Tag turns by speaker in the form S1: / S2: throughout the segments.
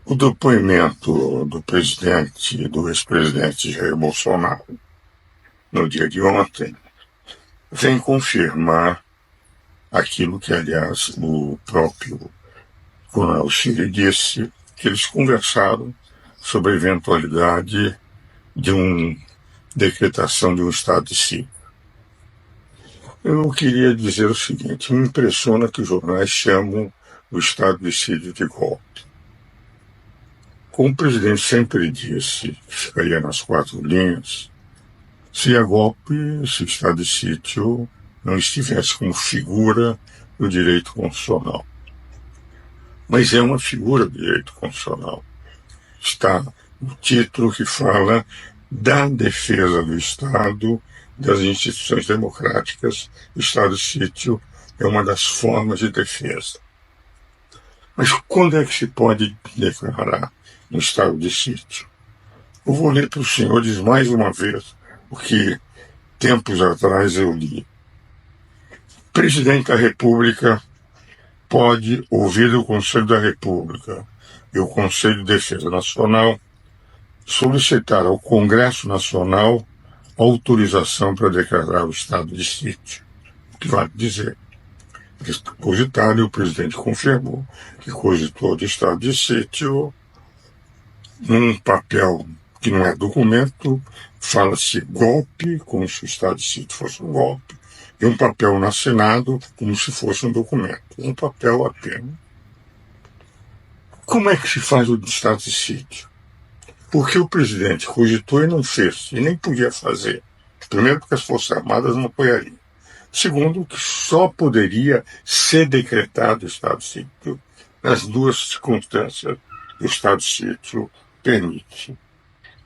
S1: O depoimento do presidente, do ex-presidente Jair Bolsonaro, no dia de ontem, vem confirmar aquilo que, aliás, o próprio Coronel Chile disse, que eles conversaram sobre a eventualidade de uma decretação de um estado de sítio. Eu queria dizer o seguinte: me impressiona que os jornais chamam o estado de sítio de golpe. Como o presidente sempre disse, que ficaria nas quatro linhas, seria golpe se o estado de sítio não estivesse como figura do direito constitucional. Mas é uma figura do direito constitucional. Está no título que fala da defesa do Estado, das instituições democráticas. O estado de sítio é uma das formas de defesa. Mas quando é que se pode declarar um estado de sítio? Eu vou ler para os senhores mais uma vez o que tempos atrás eu li. O presidente da República pode ouvir o Conselho da República e o Conselho de Defesa Nacional solicitar ao Congresso Nacional autorização para declarar o estado de sítio. O que vale dizer? Cogitar, e o presidente confirmou que cogitou de estado de sítio num papel que não é documento, fala-se golpe, como se o estado de sítio fosse um golpe, e um papel no Senado, como se fosse um documento, um papel apenas. Como é que se faz o estado de sítio? Porque o presidente cogitou e não fez, e nem podia fazer. Primeiro, porque as Forças Armadas não apoiariam. Segundo, que só poderia ser decretado o estado de sítio nas duas circunstâncias que o estado de sítio permite: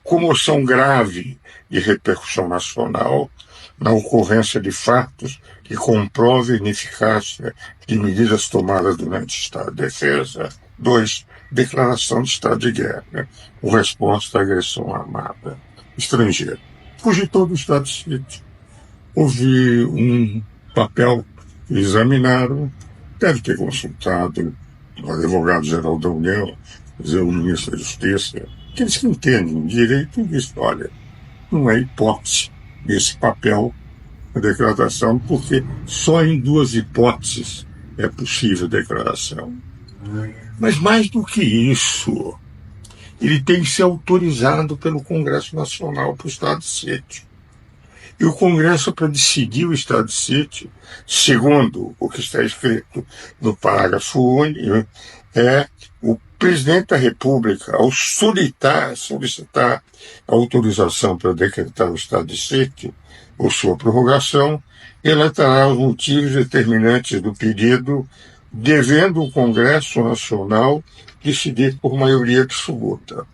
S1: comoção grave de repercussão nacional na ocorrência de fatos que comprovem a ineficácia de medidas tomadas durante o estado de defesa. 2. Declaração de estado de guerra, ou resposta à agressão armada estrangeira. Cogitou do estado de sítio. Houve um papel que examinaram, deve ter consultado o advogado-geral da União, o ministro da Justiça, aqueles que entendem direito, e disse: olha, não é hipótese esse papel, a declaração, porque só em duas hipóteses é possível a declaração. Mas mais do que isso, ele tem que ser autorizado pelo Congresso Nacional para o estado de sítio. E o Congresso, para decidir o estado de sítio, segundo o que está escrito no parágrafo único, é o presidente da República, ao solicitar a autorização para decretar o estado de sítio ou sua prorrogação, relatará os motivos determinantes do pedido, devendo o Congresso Nacional decidir por maioria absoluta.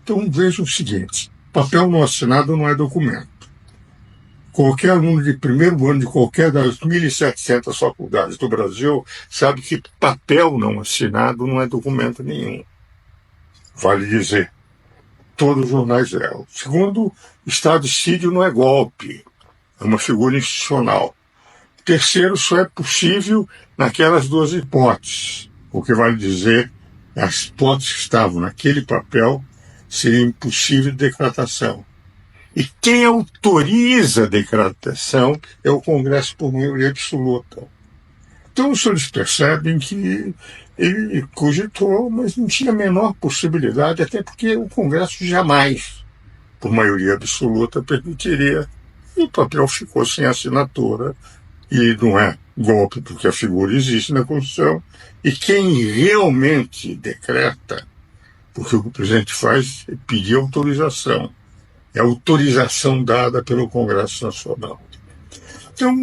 S1: Então veja o seguinte: papel não assinado não é documento. Qualquer aluno de primeiro ano de qualquer das 1.700 faculdades do Brasil sabe que papel não assinado não é documento nenhum. Vale dizer, todos os jornais erram. Segundo, estado de sítio não é golpe, é uma figura institucional. Terceiro, só é possível naquelas duas hipóteses. O que vale dizer, as hipóteses que estavam naquele papel seria impossível de decretação. E quem autoriza a decretação é o Congresso por maioria absoluta. Então os senhores percebem que ele cogitou, mas não tinha a menor possibilidade, até porque o Congresso jamais, por maioria absoluta, permitiria. E o papel ficou sem assinatura, e não é golpe, porque a figura existe na Constituição, e quem realmente decreta, porque o que o presidente faz é pedir autorização. É a autorização dada pelo Congresso Nacional. Então,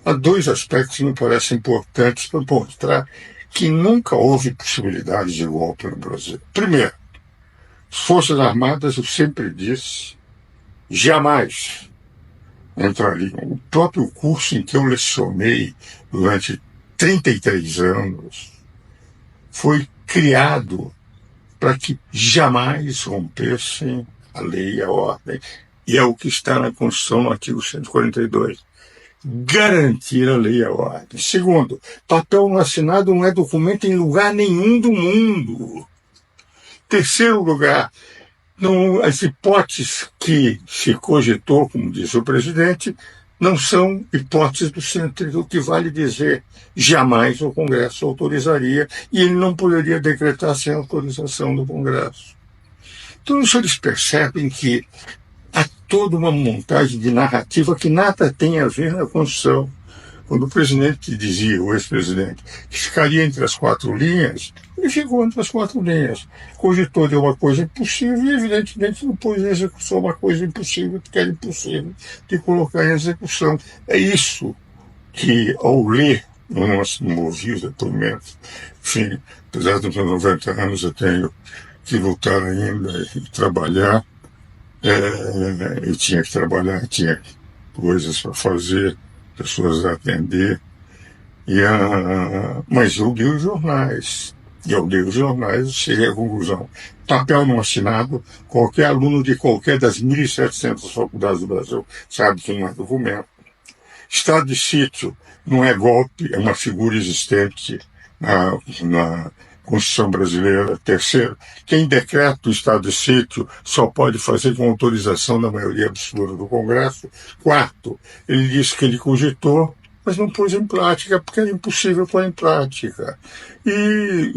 S1: há dois aspectos que me parecem importantes para mostrar que nunca houve possibilidade de golpe no Brasil. Primeiro, as Forças Armadas, eu sempre disse, jamais entrariam. O próprio curso em que eu lecionei durante 33 anos foi criado para que jamais rompessem a lei e a ordem, e é o que está na Constituição, no artigo 142. Garantir a lei e a ordem. Segundo, papel não assinado não é documento em lugar nenhum do mundo. Terceiro lugar, as hipóteses que se cogitou, como diz o presidente, não são hipóteses do centro, o que vale dizer, jamais o Congresso autorizaria, e ele não poderia decretar sem autorização do Congresso. Então, isso eles percebem que há toda uma montagem de narrativa que nada tem a ver na Constituição. Quando o presidente dizia, o ex-presidente, que ficaria entre as quatro linhas, ele ficou entre as quatro linhas. Cogitou de uma coisa impossível e, evidentemente, não pôs em execução uma coisa impossível, porque era impossível de colocar em execução. É isso que, ao ler, eu não ouvi os depoimentos, enfim, apesar dos meus 90 anos, eu tenho que lutar ainda e trabalhar. Eu tinha que trabalhar, tinha coisas para fazer, pessoas a atender, mas eu li os jornais. E cheguei à conclusão. Papel não assinado, qualquer aluno de qualquer das 1.700 faculdades do Brasil sabe que não é documento. Estado de sítio não é golpe, é uma figura existente na Constituição brasileira. Terceiro, quem decreta o estado de sítio só pode fazer com autorização da maioria absoluta do Congresso. Quarto, ele disse que ele cogitou, mas não pôs em prática, porque era impossível pôr em prática. E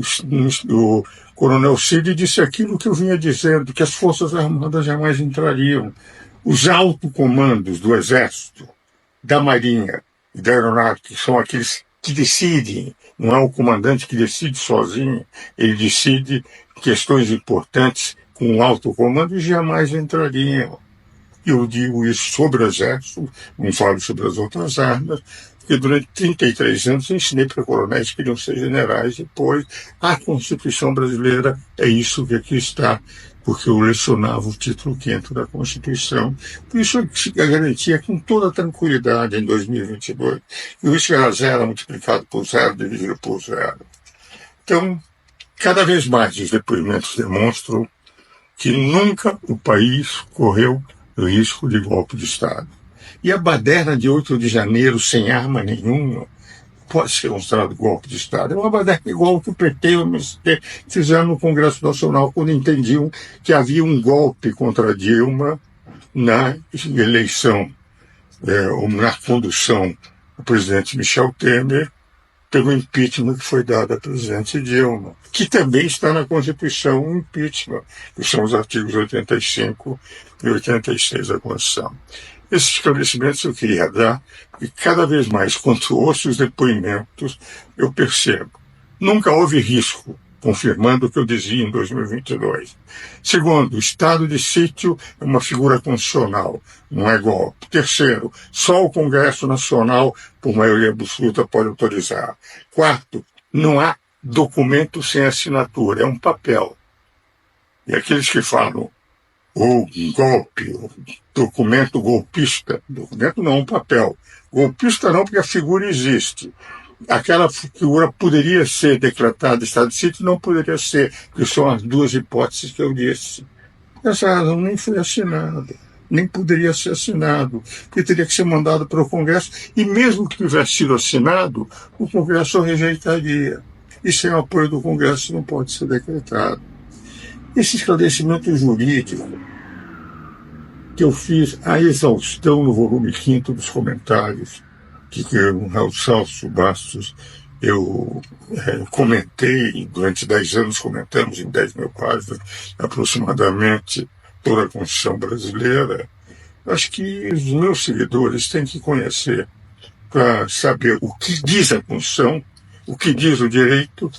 S1: o coronel Cid disse aquilo que eu vinha dizendo, que as Forças Armadas jamais entrariam. Os alto-comandos do Exército, da Marinha e da Aeronáutica, que são aqueles que decidem, não é o comandante que decide sozinho, ele decide questões importantes com o alto comando e jamais entrariam. Eu digo isso sobre o Exército, não falo sobre as outras armas, porque durante 33 anos eu ensinei para coronéis que queriam ser generais, e depois a Constituição brasileira é isso que aqui está, porque eu lecionava o título 5º da Constituição. Por isso eu garantia com toda tranquilidade em 2022 que o risco era zero multiplicado por zero dividido por zero. Então, cada vez mais os depoimentos demonstram que nunca o país correu risco de golpe de Estado. E a baderna de 8 de janeiro sem arma nenhuma pode ser considerado golpe de Estado. É uma baderna igual que o PT e o MST fizeram no Congresso Nacional quando entendiam que havia um golpe contra Dilma na eleição, ou na condução do presidente Michel Temer, pelo impeachment que foi dado à presidente Dilma, que também está na Constituição, o impeachment, que são os artigos 85 e 86 da Constituição. Esses esclarecimentos eu queria dar, e cada vez mais, quando ouço os depoimentos, eu percebo. Nunca houve risco, confirmando o que eu dizia em 2022. Segundo, o estado de sítio é uma figura constitucional, não é golpe. Terceiro, só o Congresso Nacional, por maioria absoluta, pode autorizar. Quarto, não há documento sem assinatura, é um papel. E aqueles que falam ou golpe, documento golpista, documento não, um papel. Golpista não, porque a figura existe. Aquela figura poderia ser decretada estado de sítio, não poderia ser, porque são as duas hipóteses que eu disse. Essa razão nem foi assinada, nem poderia ser assinado, porque teria que ser mandado para o Congresso, e mesmo que tivesse sido assinado, o Congresso rejeitaria. E sem o apoio do Congresso não pode ser decretado. Esse esclarecimento jurídico que eu fiz a exaustão no volume 5º dos comentários, que o Raul Celso Bastos, eu comentei, durante 10 anos comentamos em 10.000 páginas, aproximadamente, toda a Constituição brasileira. Acho que os meus seguidores têm que conhecer para saber o que diz a Constituição, o que diz o direito,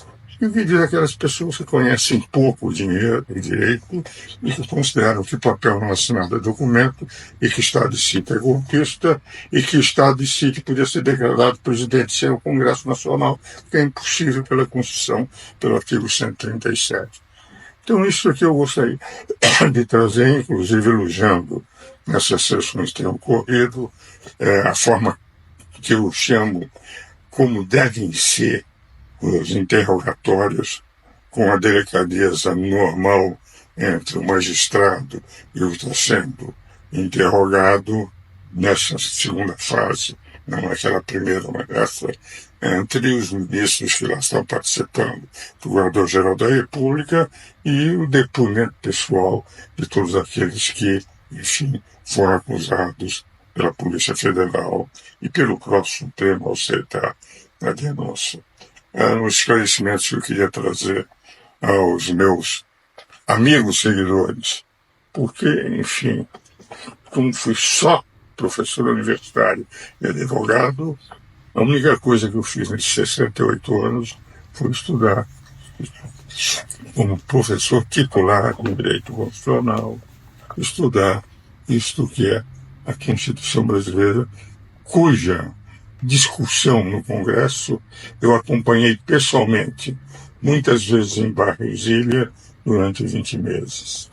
S1: e o que diz aquelas pessoas que conhecem pouco o dinheiro e direito e que consideram que papel não assinado é documento e que estado de sítio é golpista e que estado de sítio podia ser declarado presidente sem o Congresso Nacional, que é impossível pela Constituição, pelo artigo 137. Então isso aqui eu gostaria de trazer, inclusive elogiando nessas sessões que têm ocorrido, a forma que eu chamo como devem ser os interrogatórios, com a delicadeza normal entre o magistrado e o que está sendo interrogado nessa segunda fase não aquela primeira, mas essa, entre os ministros que lá estão participando, do Procurador-Geral da República e o depoimento pessoal de todos aqueles que, enfim, foram acusados pela Polícia Federal e pelo próprio Supremo ao aceitar a denúncia. Os esclarecimentos que eu queria trazer aos meus amigos seguidores, porque, enfim, como fui só professor universitário e advogado, a única coisa que eu fiz nesses 68 anos foi estudar como professor titular de Direito Constitucional, estudar isto que é a Constituição brasileira, cuja discussão no Congresso eu acompanhei pessoalmente, muitas vezes em Brasília, durante 20 meses.